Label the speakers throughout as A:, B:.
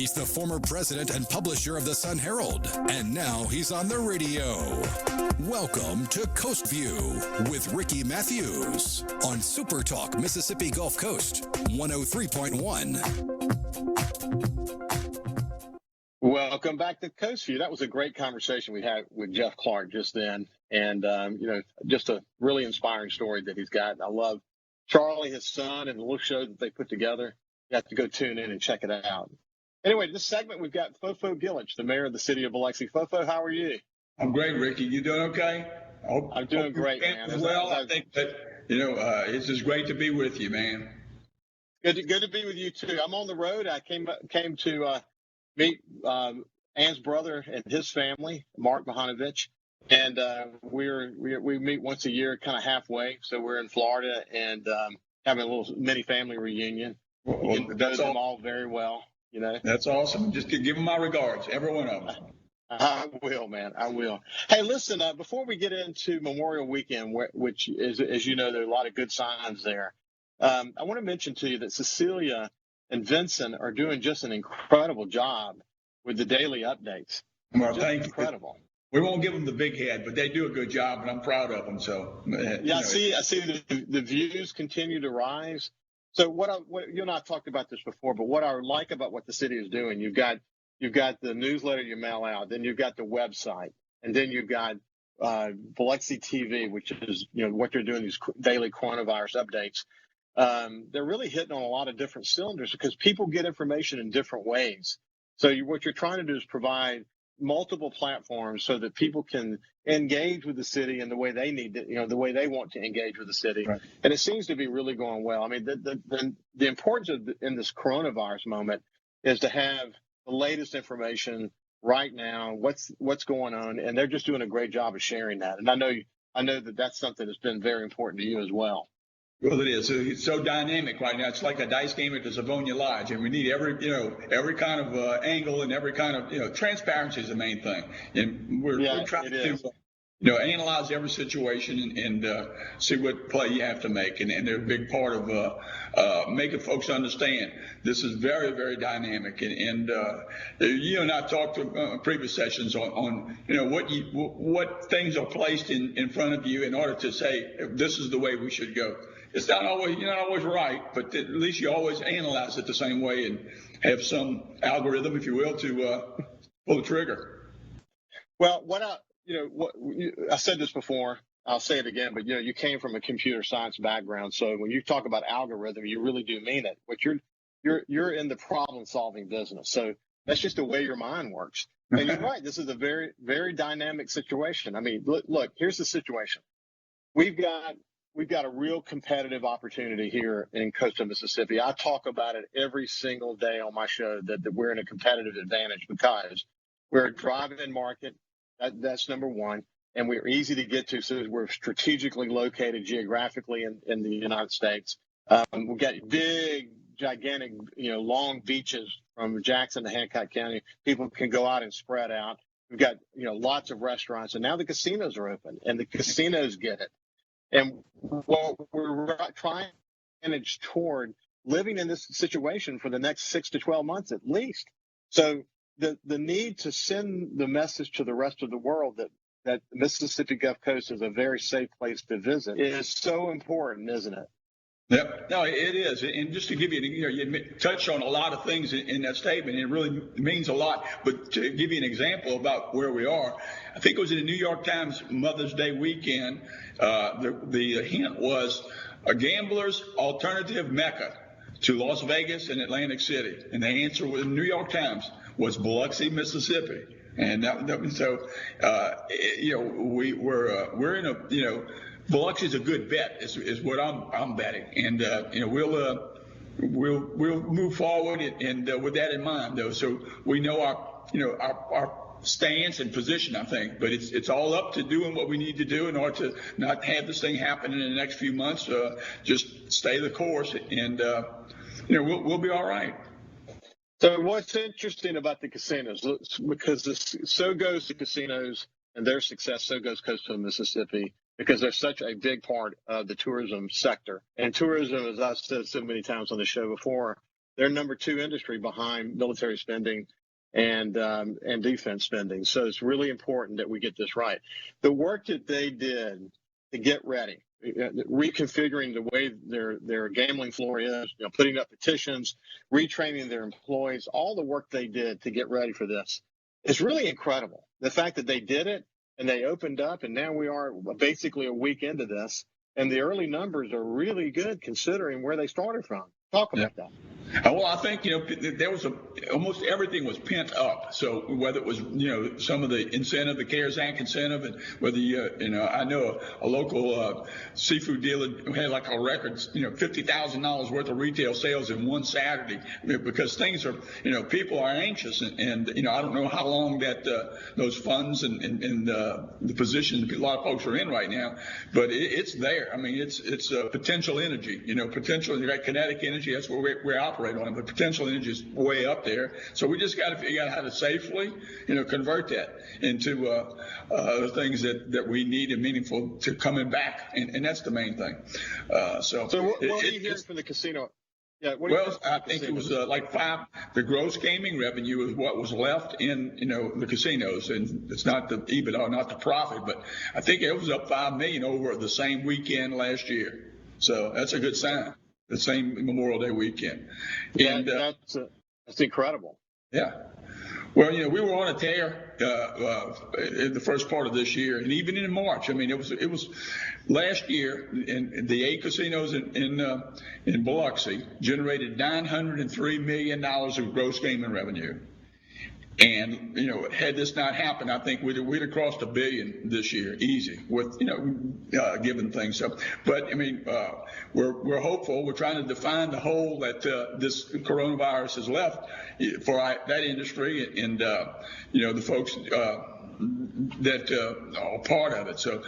A: He's the former president and publisher of the Sun Herald, and now he's on the radio. Welcome to Coast View with Ricky Mathews on SuperTalk Mississippi Gulf Coast 103.1.
B: Welcome back to Coast View. That was a great conversation we had with Jeff Clark just then. And, just a really inspiring story that he's got. I love Charlie, his son, and the little show that they put together. You have to go tune in and check it out. Anyway, this segment, we've got FoFo Gilich, the mayor of the city of Biloxi. FoFo, how are you?
C: I'm great, Ricky. You doing okay?
B: I'm doing great, man.
C: I think that, it's just great to be with you, man.
B: Good to be with you, too. I'm on the road. I came to meet Ann's brother and his family, Mark Mahanovich. And we meet once a year, kind of halfway. So we're in Florida and having a little mini family reunion.
C: Well,
B: know them all very well.
C: That's awesome. Just give them my regards, every one of them.
B: I will, man. I will. Hey, listen, before we get into Memorial Weekend, which is, as you know, there are a lot of good signs there. I want to mention to you that Cecilia and Vincent are doing just an incredible job with the daily updates.
C: Well,
B: just
C: thank
B: incredible.
C: You. We won't give them the big head, but they do a good job, and I'm proud of them. So
B: yeah, I see the views continue to rise. So what you and I talked about this before, but what I like about what the city is doing, you've got the newsletter you mail out, then you've got the website, and then you've got Biloxi TV, which is what they're doing, these daily coronavirus updates. They're really hitting on a lot of different cylinders because people get information in different ways. So what you're trying to do is provide multiple platforms so that people can engage with the city in the way they need to, the way they want to engage with the city. Right. And it seems to be really going well. I mean, the importance in this coronavirus moment is to have the latest information right now, what's going on, and they're just doing a great job of sharing that. And I know that that's something that's been very important to you as well.
C: Well, it is. It's so dynamic right now. It's like a dice game at the Savonia Lodge, and we need every kind of angle and every kind of, transparency is the main thing. And we're trying to, analyze every situation and see what play you have to make. And they're a big part of making folks understand this is very, very dynamic. And you and I talked to previous sessions on what things are placed in front of you in order to say this is the way we should go. It's not always right, but at least you always analyze it the same way and have some algorithm, if you will, to pull the trigger.
B: Well, I said this before, I'll say it again, but you came from a computer science background, so when you talk about algorithm, you really do mean it. But you're in the problem-solving business, so that's just the way your mind works. And you're right. This is a very, very dynamic situation. I mean, look, here's the situation. We've got a real competitive opportunity here in coastal Mississippi. I talk about it every single day on my show that we're in a competitive advantage because we're a drive-in market. That's number one. And we're easy to get to, so we're strategically located geographically in the United States. We've got big, gigantic, long beaches from Jackson to Hancock County. People can go out and spread out. We've got, lots of restaurants. And now the casinos are open, and the casinos get it. And what we're trying to manage toward living in this situation for the next 6 to 12 months at least. So the need to send the message to the rest of the world that the Mississippi Gulf Coast is a very safe place to visit is so important, isn't it?
C: Yep. No, it is. And just to give you, you touched on a lot of things in that statement. And it really means a lot. But to give you an example about where we are, I think it was in the New York Times Mother's Day weekend. The hint was a gambler's alternative mecca to Las Vegas and Atlantic City. And the answer was in the New York Times was Biloxi, Mississippi. And we're in a, Biloxi is a good bet, is what I'm betting, and we'll move forward and with that in mind, though. So we know our stance and position, I think, but it's all up to doing what we need to do in order to not have this thing happen in the next few months. Just stay the course, and we'll be all right.
B: So what's interesting about the casinos, because so goes the casinos and their success, so goes coastal Mississippi, because they're such a big part of the tourism sector. And tourism, as I've said so many times on the show before, They're number 2 industry behind military spending and defense spending. So it's really important that we get this right. The work that they did to get ready, reconfiguring the way their gambling floor is, putting up petitions, retraining their employees, all the work they did to get ready for this is really incredible. The fact that they did it and they opened up, and now we are basically a week into this, and the early numbers are really good considering where they started from. Talk about that.
C: Well, I think, there was almost everything was pent up. So whether it was, some of the incentive, the CARES Act incentive, and whether, I know a local seafood dealer who had like a record, $50,000 worth of retail sales in one Saturday, because things are, people are anxious. And I don't know how long that those funds and the position a lot of folks are in right now, but it's there. I mean, it's potential energy, potential, you got kinetic energy. That's where we operate on it, but potential energy is way up there. So we just got to figure out how to safely, convert that into the things that we need and meaningful to coming back, and that's the main thing.
B: So what are you hearing from the casino? Yeah.
C: I think it was the gross gaming revenue is what was left in the casinos, and it's not the EBITDA, not the profit, but I think it was up $5 million over the same weekend last year. So that's a good sign. The same Memorial Day weekend. And
B: that's incredible.
C: Yeah. Well, we were on a tear in the first part of this year, and even in March. I mean, it was last year, in the 8 casinos in Biloxi generated $903 million of gross gaming revenue. And, had this not happened, I think we'd have crossed $1 billion this year, easy, with, given things. So, but, I mean, we're hopeful. We're trying to define the hole that this coronavirus has left for that industry and, the folks that are part of it. So,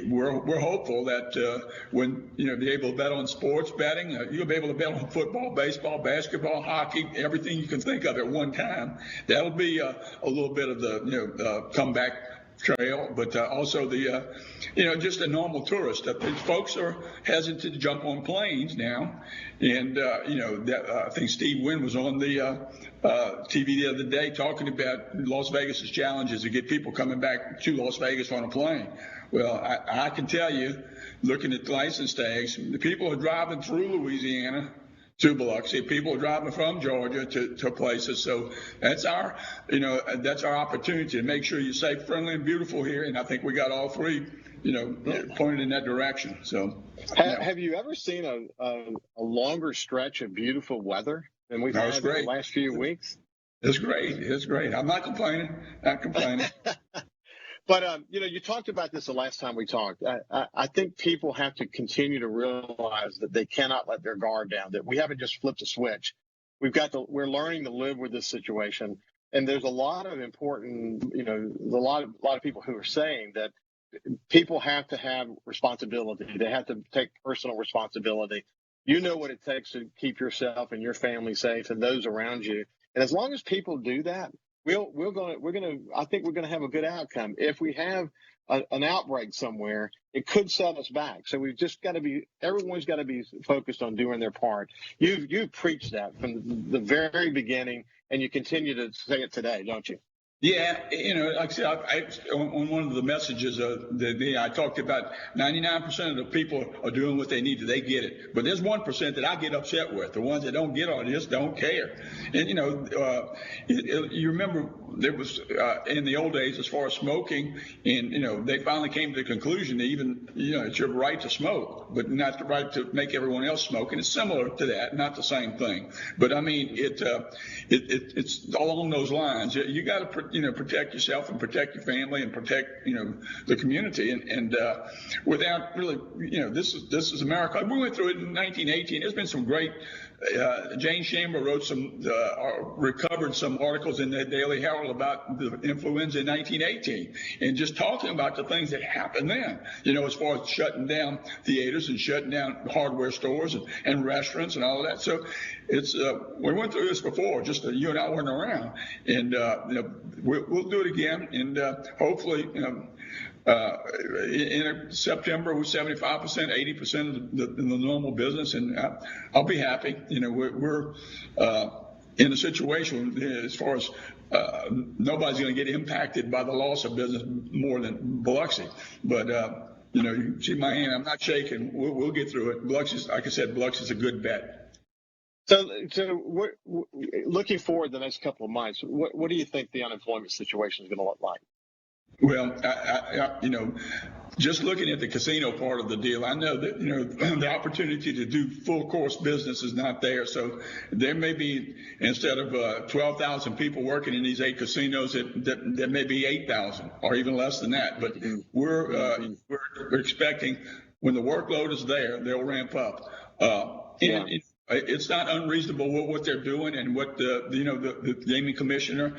C: we're hopeful that when, be able to bet on sports betting, you'll be able to bet on football, baseball, basketball, hockey, everything you can think of at one time. That'll be a little bit of the comeback trail, but also the, just a normal tourist. Folks are hesitant to jump on planes now, and I think Steve Wynn was on the TV the other day talking about Las Vegas's challenges to get people coming back to Las Vegas on a plane. Well, I can tell you, looking at the license tags, the people are driving through Louisiana to Biloxi. People are driving from Georgia to places. So that's our opportunity to make sure you're safe, friendly, and beautiful here. And I think we got all three, pointed in that direction. So,
B: have you ever seen a longer stretch of beautiful weather than we've had in the last few weeks?
C: It's great. It's great. I'm not complaining.
B: But, you talked about this the last time we talked. I think people have to continue to realize that they cannot let their guard down, that we haven't just flipped a switch. We're learning to live with this situation. And there's a lot of important, a lot of people who are saying that people have to have responsibility. They have to take personal responsibility. You know what it takes to keep yourself and your family safe and those around you. And as long as people do that, I think we're gonna have a good outcome. If we have an outbreak somewhere, it could set us back. So we've just got to everyone's got to be focused on doing their part. You preach that from the very beginning, and you continue to say it today, don't you?
C: Yeah, like I said, on one of the messages I talked about 99% of the people are doing what they need to. They get it. But there's 1% that I get upset with. The ones that don't get it just don't care. And, you remember there was in the old days as far as smoking, and, they finally came to the conclusion that even, it's your right to smoke, but not the right to make everyone else smoke. And it's similar to that, not the same thing. But, I mean, it's along those lines. You got to protect yourself and protect your family and protect, the community. And without really, this is America. We went through it in 1918. There's been some great, Jane Chamber wrote recovered some articles in the Daily Herald about the influenza in 1918 and just talking about the things that happened then, as far as shutting down theaters and shutting down hardware stores and restaurants and all of that. So it's, we went through this before, just you and I weren't around, and, we'll do it again. And, hopefully, in September, we're 75%, 80% of the normal business, and I'll be happy. We're in a situation as far as nobody's going to get impacted by the loss of business more than Biloxi. But you see my hand, I'm not shaking. We'll get through it. Biloxi's, like I said, Biloxi's a good bet.
B: So looking forward the next couple of months, what do you think the unemployment situation is going to look like?
C: Well, just looking at the casino part of the deal, I know that, the opportunity to do full course business is not there. So there may be, instead of 12,000 people working in these 8 casinos, that may be 8,000 or even less than that. But we're expecting when the workload is there, they'll ramp up. It's not unreasonable what they're doing and what the gaming commission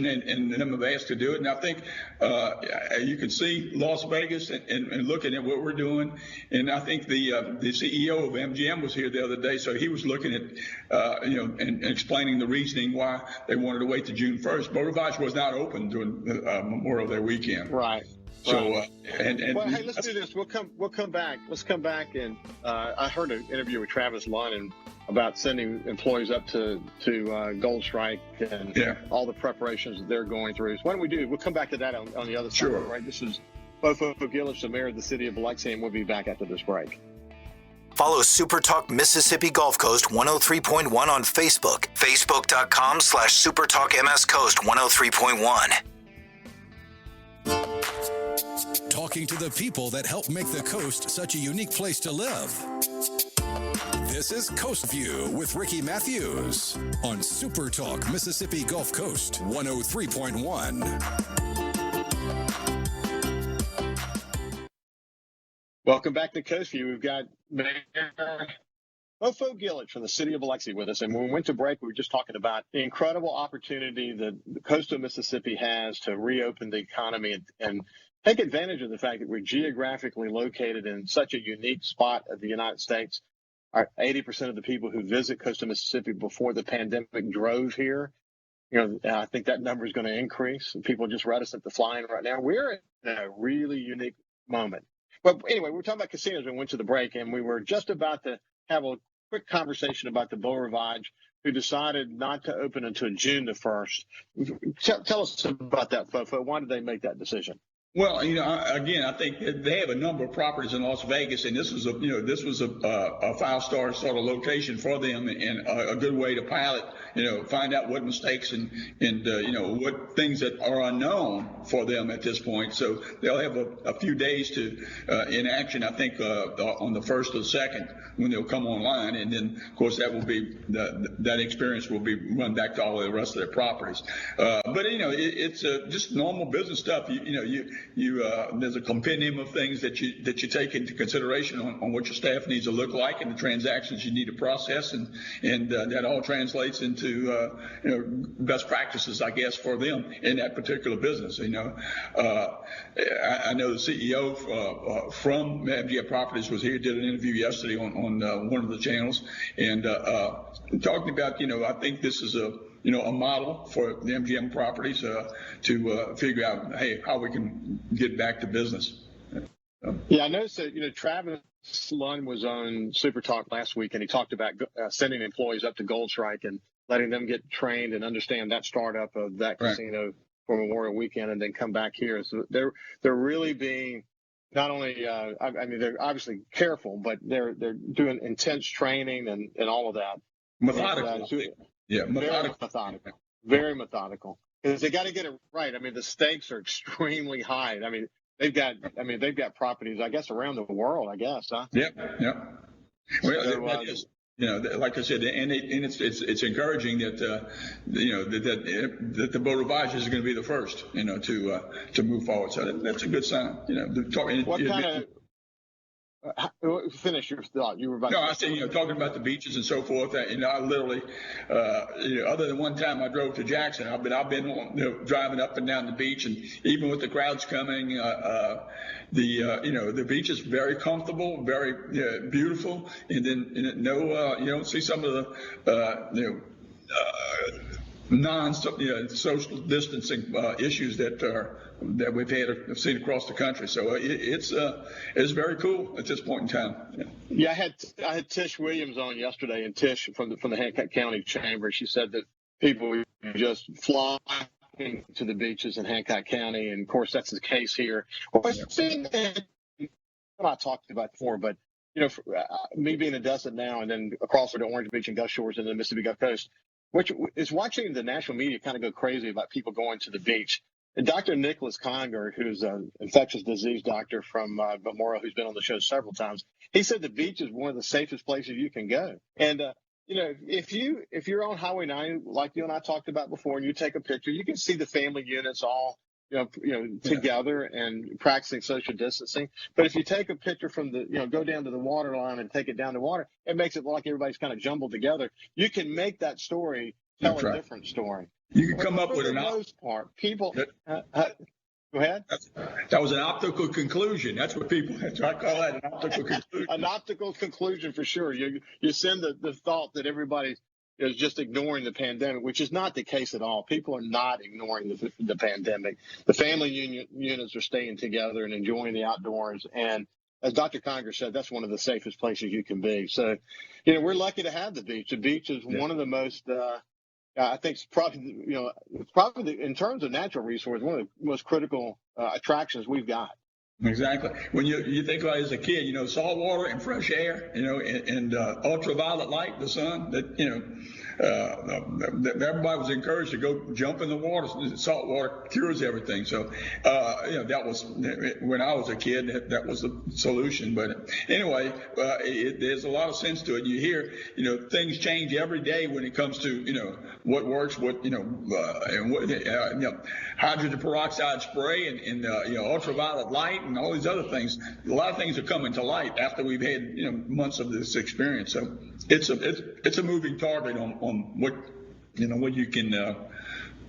C: and them have asked to do it. And I think you can see Las Vegas and looking at what we're doing. And I think the CEO of MGM was here the other day, so he was looking at and explaining the reasoning why they wanted to wait to June 1st. Beau Rivage was not open during Memorial Day weekend.
B: Right.
C: So
B: well, hey, let's do this. We'll come back. Let's come back, and I heard an interview with Travis Lund about sending employees up to Gold Strike and all the preparations that they're going through. So why don't we do? We'll come back to that on the other side.
C: Sure.
B: Right. This is FoFo Gilich, the mayor of the city of Biloxi, and we'll be back after this break.
D: Follow SuperTalk Mississippi Gulf Coast 103.1 on Facebook. Facebook.com/SuperTalk MS Coast 103.1.
A: Talking to the people that help make the coast such a unique place to live. This is Coast View with Ricky Mathews on SuperTalk Mississippi Gulf Coast 103.1.
B: Welcome back to Coast View. We've got Mayor FoFo Gilich from the city of Biloxi with us. And when we went to break, we were just talking about the incredible opportunity that the coast of Mississippi has to reopen the economy and take advantage of the fact that we're geographically located in such a unique spot of the United States. 80% of the people who visit coastal Mississippi before the pandemic drove here. I think that number is going to increase. People are just reticent to flying right now. We're in a really unique moment. But anyway, we're talking about casinos when we went to the break, and we were just about to have a quick conversation about the Beau Rivage, who decided not to open until June the 1st. Tell us about that, FoFo. Why did they make that decision?
C: Well, again, I think they have a number of properties in Las Vegas, and this was a 5-star sort of location for them, and a good way to pilot, find out what mistakes and what things that are unknown for them at this point. So they'll have a few days to in action, I think, on the 1st or 2nd when they'll come online, and then of course that will be that experience will be run back to all of the rest of their properties. But it's just normal business stuff. There's a compendium of things that you take into consideration on what your staff needs to look like and the transactions you need to process, and that all translates into best practices, I guess, for them in that particular business. I know the CEO from MGM Properties was here, did an interview yesterday on one of the channels, and talking about I think this is a model for the MGM Properties to figure out, hey, how we can get back to business.
B: Yeah, I noticed that, Travis Lund was on SuperTalk last week, and he talked about sending employees up to Gold Strike and letting them get trained and understand that startup of that casino for Memorial Weekend, and then come back here. So they're really being not only, they're obviously careful, but they're doing intense training and all of that.
C: Methodical.
B: Very methodical. Because they got to get it right. The stakes are extremely high. They've got properties, I guess, around the world, I guess, huh?
C: Yep. Well, that is, like I said, and it's encouraging that that the Beau Rivage is going to be the first, to move forward. So that's a good sign.
B: What kind of finish your thought. You were about.
C: No, I said, talking about the beaches and so forth. I literally, other than one time I drove to Jackson, I've been driving up and down the beach, and even with the crowds coming, the beach is very comfortable, very beautiful, and then you don't see some of the social distancing issues that we've seen across the country. So it's very cool at this point in time.
B: Yeah, I had Tish Williams on yesterday, and Tish from the Hancock County Chamber. She said that people just flocking to the beaches in Hancock County, and of course that's the case here. Well, I think that I talked about before, but me being in Desert now, and then across to Orange Beach and Gulf Shores and the Mississippi Gulf Coast, which is watching the national media kind of go crazy about people going to the beach. And Dr. Nicholas Conger, who's an infectious disease doctor from Memorial, who's been on the show several times, he said the beach is one of the safest places you can go. And if you're on Highway 9, like you and I talked about before, and you take a picture, you can see the family units all together and practicing social distancing. But if you take a picture from go down to the water line and take it down to water, it makes it look like everybody's kind of jumbled together. You can make that story tell a different story.
C: You can come up with
B: an most part. People, go ahead.
C: That was an optical conclusion. That's what I call that, an optical conclusion.
B: An optical conclusion for sure. You send the thought that everybody is just ignoring the pandemic, which is not the case at all. People are not ignoring the pandemic. The family units are staying together and enjoying the outdoors. And as Dr. Conger said, that's one of the safest places you can be. So, we're lucky to have the beach. The beach is one of the most, I think it's probably in terms of natural resource, one of the most critical attractions we've got.
C: Exactly. When you think about it as a kid, salt water and fresh air, and ultraviolet light, the sun, that everybody was encouraged to go jump in the water. Salt water cures everything. So, that was, when I was a kid, that was the solution. But anyway, there's a lot of sense to it. You hear, things change every day when it comes to, what works, and what, hydrogen peroxide spray and ultraviolet light and all these other things. A lot of things are coming to light after we've had months of this experience. So it's a moving target on what you can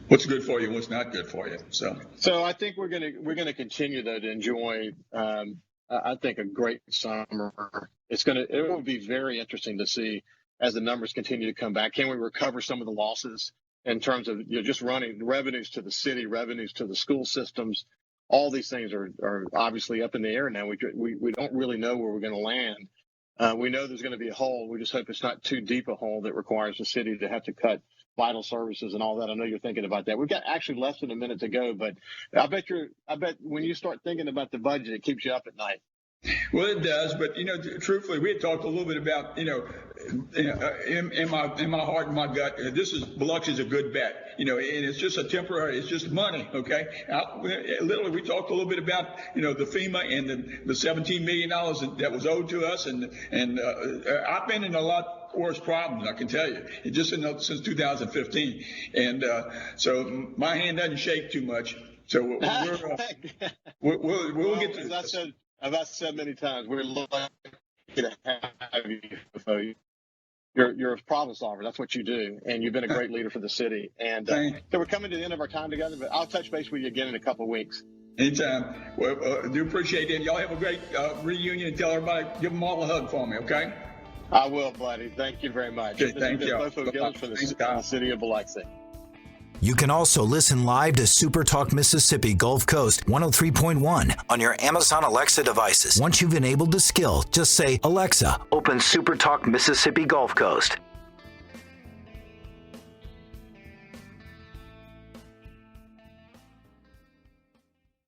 C: what's good for you and what's not good for you. So
B: I think we're gonna continue though to enjoy I think a great summer. It will be very interesting to see as the numbers continue to come back. Can we recover some of the losses in terms of just running revenues to the city, revenues to the school systems? All these things are obviously up in the air now. We don't really know where we're going to land. We know there's going to be a hole. We just hope it's not too deep a hole that requires the city to have to cut vital services and all that. I know you're thinking about that. We've got actually less than a minute to go, but I bet when you start thinking about the budget, it keeps you up at night.
C: Well, it does, but truthfully, we had talked a little bit about in my heart and my gut, Biloxi is a good bet, and it's just a temporary, it's just money, okay? Literally, we talked a little bit about the FEMA and the $17 million that was owed to us, and I've been in a lot worse problems, I can tell you, since 2015, and so my hand doesn't shake too much. So we'll get to
B: this. As I said many times, we're lucky to have you. You're a problem solver. That's what you do, and you've been a great leader for the city. And so we're coming to the end of our time together, but I'll touch base with you again in a couple of weeks.
C: Anytime. Well, do appreciate it. Y'all have a great reunion, and tell everybody, give them all a hug for me, okay?
B: I will, buddy. Thank you very much.
C: Okay, thank you.
B: This is Gilich from the city of Biloxi.
D: You can also listen live to SuperTalk Mississippi Gulf Coast 103.1 on your Amazon Alexa devices. Once you've enabled the skill, just say, Alexa, open SuperTalk Mississippi Gulf Coast.